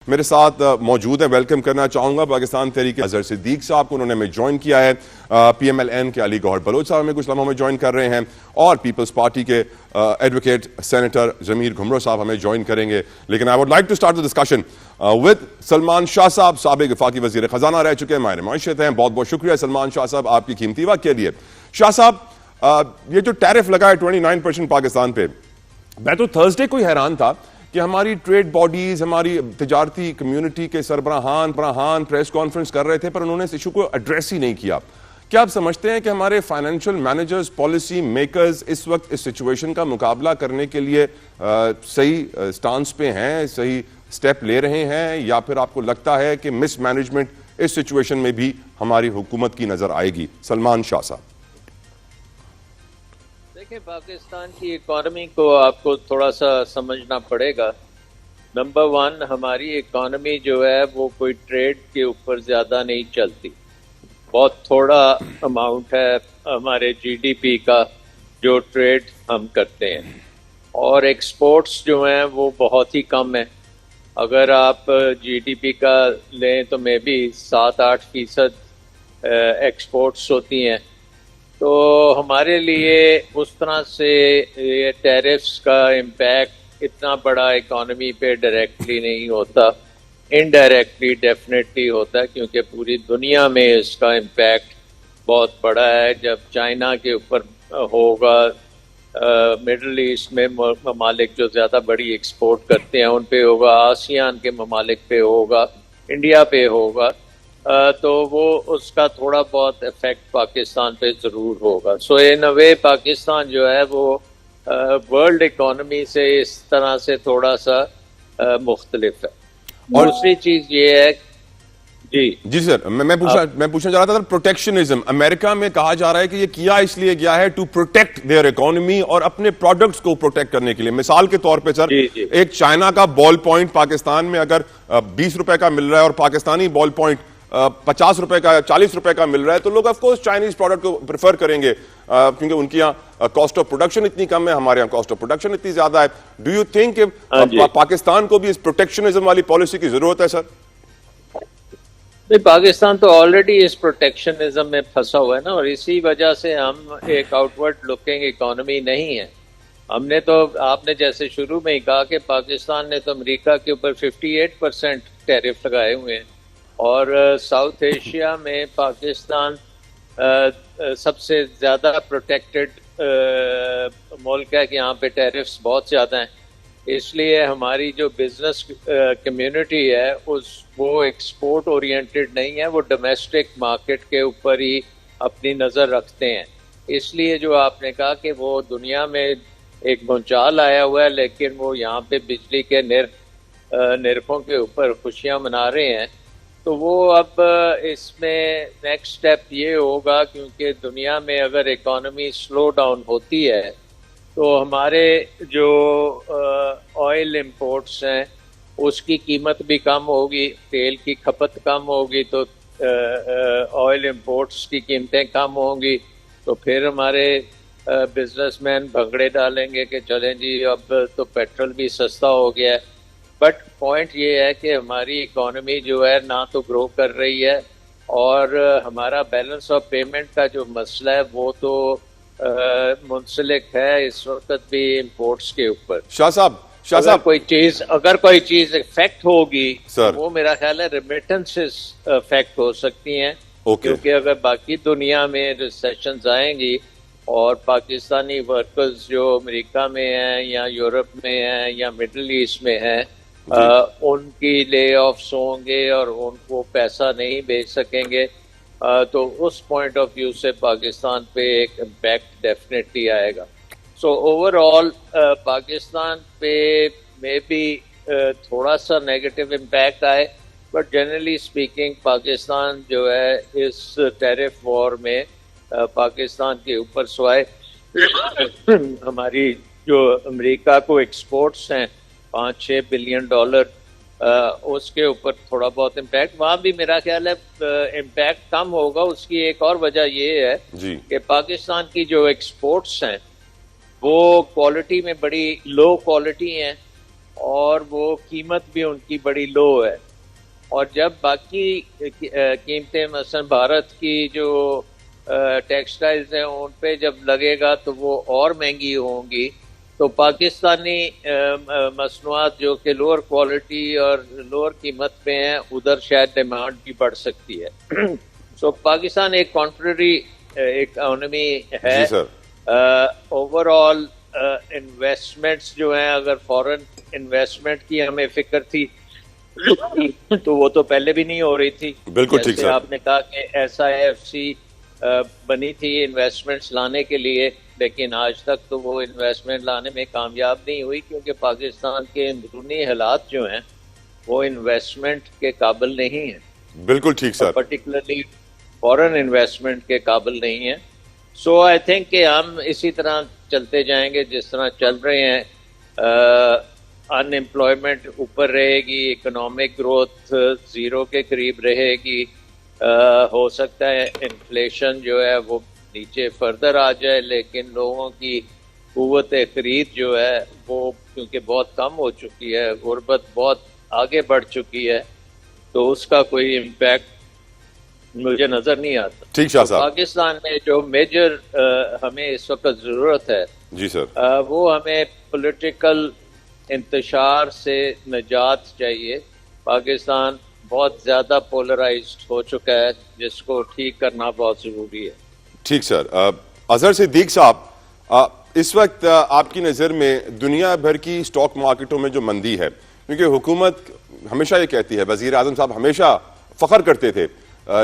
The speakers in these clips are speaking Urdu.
میرے ساتھ موجود ہیں. ویلکم کرنا چاہوں گا پاکستان تحریک اظہر صدیق صاحب کو, انہوں نے ہمیں جوائن کیا ہے. PMLN کے علی گوہر بلوچ صاحب ہمیں کچھ لمحوں میں جوائن کر رہے ہیں, اور پیپلز پارٹی کے ایڈوکیٹ سینیٹر ضمیر گھمرو صاحب ہمیں جوائن کریں گے. لیکن I would like to start the discussion with Salman Shah صاحب, سابق وفاقی وزیر خزانہ رہ چکے ہیں, ماہر معیشت ہیں. بہت بہت شکریہ سلمان شاہ صاحب آپ کی قیمتی وقت کے لیے. شاہ صاحب, یہ جو ٹیرف لگا ہے 29% پاکستان پہ, میں تو تھرسڈے کو ہی حیران تھا کہ ہماری ٹریڈ باڈیز, ہماری تجارتی کمیونٹی کے سربراہان پریس کانفرنس کر رہے تھے, پر انہوں نے اس ایشو کو ایڈریس ہی نہیں کیا. کیا آپ سمجھتے ہیں کہ ہمارے فائنینشیل مینیجرز, پالیسی میکرز اس وقت اس سچویشن کا مقابلہ کرنے کے لیے صحیح سٹانس پہ ہیں, صحیح سٹیپ لے رہے ہیں, یا پھر آپ کو لگتا ہے کہ مس مینجمنٹ اس سچویشن میں بھی ہماری حکومت کی نظر آئے گی؟ سلمان شاہ صاحب. دیکھیں, پاکستان کی اکانومی کو آپ کو تھوڑا سا سمجھنا پڑے گا. نمبر 1, ہماری اکانومی جو ہے وہ کوئی ٹریڈ کے اوپر زیادہ نہیں چلتی. بہت تھوڑا اماؤنٹ ہے ہمارے GDP کا جو ٹریڈ ہم کرتے ہیں, اور ایکسپورٹس جو ہیں وہ بہت ہی کم ہیں. اگر آپ GDP کا لیں تو مے بی 7-8% ایکسپورٹس ہوتی ہیں. تو ہمارے لیے اس طرح سے یہ ٹیرفس کا امپیکٹ اتنا بڑا اکانومی پہ ڈائریکٹلی نہیں ہوتا, انڈائریکٹلی ڈیفینیٹلی ہوتا ہے, کیونکہ پوری دنیا میں اس کا امپیکٹ بہت بڑا ہے. جب چائنا کے اوپر ہوگا, مڈل ایسٹ میں ممالک جو زیادہ بڑی ایکسپورٹ کرتے ہیں ان پہ ہوگا, آسیان کے ممالک پہ ہوگا, انڈیا پہ ہوگا, تو وہ اس کا تھوڑا بہت افیکٹ پاکستان پہ ضرور ہوگا. سو ان اے وے پاکستان جو ہے وہ ورلڈ اکانومی سے اس طرح سے تھوڑا سا مختلف ہے. اور دوسری چیز یہ ہے, جی سر, میں پوچھنا چاہ رہا تھا, پروٹیکشنزم امریکہ میں کہا جا رہا ہے کہ یہ کیا اس لیے گیا ہے ٹو پروٹیکٹ دیئر اکانومی اور اپنے پروڈکٹس کو پروٹیکٹ کرنے کے لیے. مثال کے طور پہ سر, ایک چائنا کا بال پوائنٹ پاکستان میں اگر 20 روپے کا مل رہا ہے اور پاکستانی بال پوائنٹ 50 روپے کا 40 روپے کا مل رہا ہے, تو لوگ آف کورس چائنیز پروڈکٹ کو پریفر کریں گے, کیونکہ ان کی یہاں کاسٹ آف پروڈکشن اتنی کم ہے, ہمارے یہاں کاسٹ آف پروڈکشن اتنی زیادہ ہے. ڈو یو تھنک کہ پاکستان کو بھی اس پروٹیکشنزم والی پالیسی کی ضرورت ہے سر؟ نہیں, پاکستان تو آلریڈی اس پروٹیکشنزم میں پھنسا ہوا ہے نا, اور اسی وجہ سے ہم ایک آؤٹ ورڈ لکنگ اکانومی نہیں ہے. ہم نے تو, آپ نے جیسے شروع میں ہی کہا کہ پاکستان نے تو امریکہ کے اوپر 58% ٹیرف لگائے ہوئے ہیں, اور ساؤتھ ایشیا میں پاکستان سب سے زیادہ پروٹیکٹڈ ملک ہے کہ یہاں پہ ٹیرفس بہت زیادہ ہیں. اس لیے ہماری جو بزنس کمیونٹی ہے وہ ایکسپورٹ اورینٹڈ نہیں ہے, وہ ڈومیسٹک مارکیٹ کے اوپر ہی اپنی نظر رکھتے ہیں. اس لیے جو آپ نے کہا کہ وہ دنیا میں ایک بھونچال آیا ہوا ہے, لیکن وہ یہاں پہ بجلی کے نرخوں کے اوپر خوشیاں منا رہے ہیں, تو وہ اب اس میں نیکسٹ سٹیپ یہ ہوگا, کیونکہ دنیا میں اگر اکانومی سلو ڈاؤن ہوتی ہے تو ہمارے جو آئل امپورٹس ہیں اس کی قیمت بھی کم ہوگی, تیل کی کھپت کم ہوگی, تو آئل امپورٹس کی قیمتیں کم ہوں گی, تو پھر ہمارے بزنس مین بھگڑے ڈالیں گے کہ چلیں جی اب تو پیٹرول بھی سستا ہو گیا ہے. بٹ پوائنٹ یہ ہے کہ ہماری اکانومی جو ہے نہ تو گرو کر رہی ہے, اور ہمارا بیلنس آف پیمنٹ کا جو مسئلہ ہے وہ تو منسلک ہے اس وقت بھی امپورٹس کے اوپر. شاہ صاحب اگر کوئی چیز افیکٹ ہوگی وہ میرا خیال ہے ریمیٹنسز افیکٹ ہو سکتی ہیں, کیونکہ اگر باقی دنیا میں ریسیشنز آئیں گی اور پاکستانی ورکرز جو امریکہ میں ہیں یا یورپ میں ہیں یا مڈل ایسٹ میں ہیں, ان کی لے آفس ہوں گے اور ان کو پیسہ نہیں بھیج سکیں گے, تو اس پوائنٹ آف ویو سے پاکستان پہ ایک امپیکٹ ڈیفینیٹلی آئے گا. سو اوور آل پاکستان پہ میں بھی تھوڑا سا نیگیٹو امپیکٹ آئے, بٹ جنرلی اسپیکنگ پاکستان جو ہے اس ٹیرف وار میں پاکستان کے اوپر سوائے ہماری جو امریکہ کو ایکسپورٹس ہیں $5-6 بلین, اس کے اوپر تھوڑا بہت امپیکٹ, وہاں بھی میرا خیال ہے امپیکٹ کم ہوگا. اس کی ایک اور وجہ یہ ہے کہ پاکستان کی جو ایکسپورٹس ہیں وہ کوالٹی میں بڑی لو کوالٹی ہیں, اور وہ قیمت بھی ان کی بڑی لو ہے. اور جب باقی قیمتیں مثلا بھارت کی جو ٹیکسٹائلز ہیں ان پہ جب لگے گا تو وہ اور مہنگی ہوں گی, تو پاکستانی مصنوعات جو کہ لوور کوالٹی اور لوور قیمت پہ ہیں ادھر شاید ڈیمانڈ بھی بڑھ سکتی ہے. سو پاکستان ایک کانٹرری اکانومی ہے. اوور آل انویسٹمنٹس جو ہیں, اگر فورن انویسٹمنٹ کی ہمیں فکر تھی تو وہ تو پہلے بھی نہیں ہو رہی تھی. بالکل ٹھیک سر, آپ نے کہا کہ SIFC بنی تھی انویسٹمنٹس لانے کے لیے, لیکن آج تک تو وہ انویسٹمنٹ لانے میں کامیاب نہیں ہوئی, کیونکہ پاکستان کے اندرونی حالات جو ہیں وہ انویسٹمنٹ کے قابل نہیں ہیں. بالکل ٹھیک سر, پرٹیکولرلی فورن انویسٹمنٹ کے قابل نہیں ہیں. سو آئی تھنک کہ ہم اسی طرح چلتے جائیں گے جس طرح چل رہے ہیں. ان امپلائمنٹ اوپر رہے گی, اکنامک گروتھ 0 کے قریب رہے گی, ہو سکتا ہے انفلیشن جو ہے وہ نیچے فردر آ جائے, لیکن لوگوں کی قوت خرید جو ہے وہ کیونکہ بہت کم ہو چکی ہے, غربت بہت آگے بڑھ چکی ہے, تو اس کا کوئی امپیکٹ مجھے نظر نہیں آتا. ٹھیک صاحب, پاکستان میں جو میجر ہمیں اس وقت ضرورت ہے جی سر, وہ ہمیں پولیٹیکل انتشار سے نجات چاہیے. پاکستان بہت زیادہ پولرائزڈ ہو چکا ہے, جس کو ٹھیک کرنا بہت ضروری ہے. ٹھیک سر. اظہر صدیق صاحب, اس وقت آپ کی نظر میں دنیا بھر کی سٹاک مارکیٹوں میں جو مندی ہے, کیونکہ حکومت ہمیشہ یہ کہتی ہے, وزیر اعظم صاحب ہمیشہ فخر کرتے تھے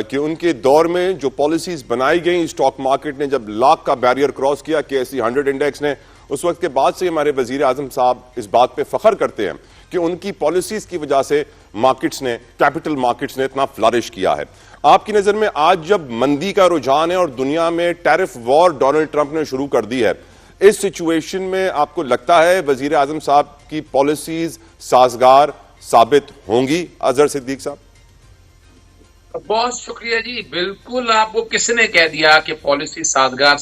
کہ ان کے دور میں جو پالیسیز بنائی گئیں سٹاک مارکیٹ نے جب لاکھ کا بیریئر کراس کیا KSE 100 انڈیکس نے, اس وقت کے بعد سے ہمارے وزیر اعظم صاحب اس بات پہ فخر کرتے ہیں کہ ان کی پالیسیز کی وجہ سے مارکیٹس نے, کیپٹل مارکیٹس نے اتنا فلرش کیا ہے. آپ کی نظر میں آج جب مندی کا رجحان ہے اور دنیا میں ٹیرف وار ڈونلڈ ٹرمپ نے شروع کر دی ہے, اس سچویشن میں آپ کو لگتا ہے وزیر اعظم صاحب کی پالیسیز سازگار ثابت ہوں گی؟ اظہر صدیق صاحب. بہت شکریہ جی. بالکل, آپ کو کس نے کہہ دیا کہ پالیسی سازگار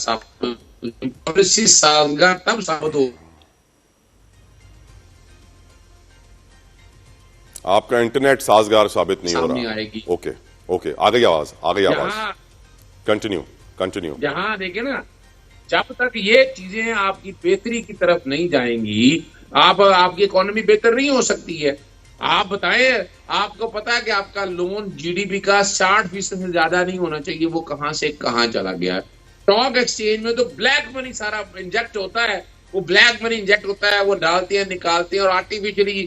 پالیسی سازگار تب ثابت ہو. آپ کا انٹرنیٹ سازگار ثابت نہیں ہو رہا. آئے گی. اوکے, آ گئی آواز, کنٹینیو. جہاں دیکھیں نا, جب تک یہ چیزیں آپ کی بہتری کی طرف نہیں جائیں گی, آپ کی اکانومی بہتر نہیں ہو سکتی ہے. آپ بتائیں, آپ کو پتا ہے کہ آپ کا لون GDP کا 60% سے زیادہ نہیں ہونا چاہیے, وہ کہاں سے کہاں چلا گیا ہے. اسٹاک ایکسچینج میں تو بلیک منی سارا انجیکٹ ہوتا ہے, وہ بلیک منی انجیکٹ ہوتا ہے, وہ ڈالتے ہیں نکالتے ہیں, اور آرٹیفیشلی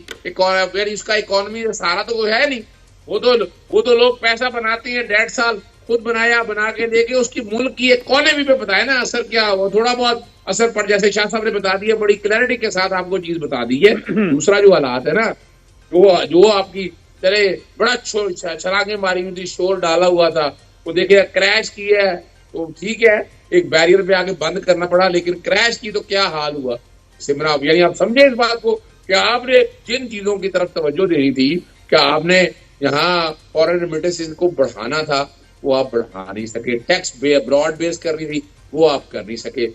اس کا اکانومی سارا تو وہ ہے نہیں. وہ تو لوگ پیسہ بناتے ہیں, 1.5 سال خود بنا کے دے کے اس کی ملک کی اکانومی پہ بتایا نا اثر کیا, وہ تھوڑا بہت اثر پڑ, جیسے شاہ صاحب نے بتا دیا, بڑی کلیئرٹی کے ساتھ آپ کو چیز بتا دی ہے. دوسرا جو حالات ہے نا, جو آپ کی چلے بڑا چھلانگیں ماری ہوئی تھی, شور ڈالا ہوا تھا, وہ دیکھے کریش کی ہے, تو ٹھیک ہے ایک بیریئر پہ آگے بند کرنا پڑا, لیکن کریش کی تو کیا حال ہوا سمرا. یعنی آپ سمجھے اس بات کو کہ آپ نے جن چیزوں کی طرف توجہ دینی تھی, کہ آپ نے یہاں فورن ریمیٹنس کو بڑھانا تھا, وہ آپ بڑھا نہیں سکے. ٹیکس براڈ بیس کرنی تھی, وہ آپ کر نہیں سکے.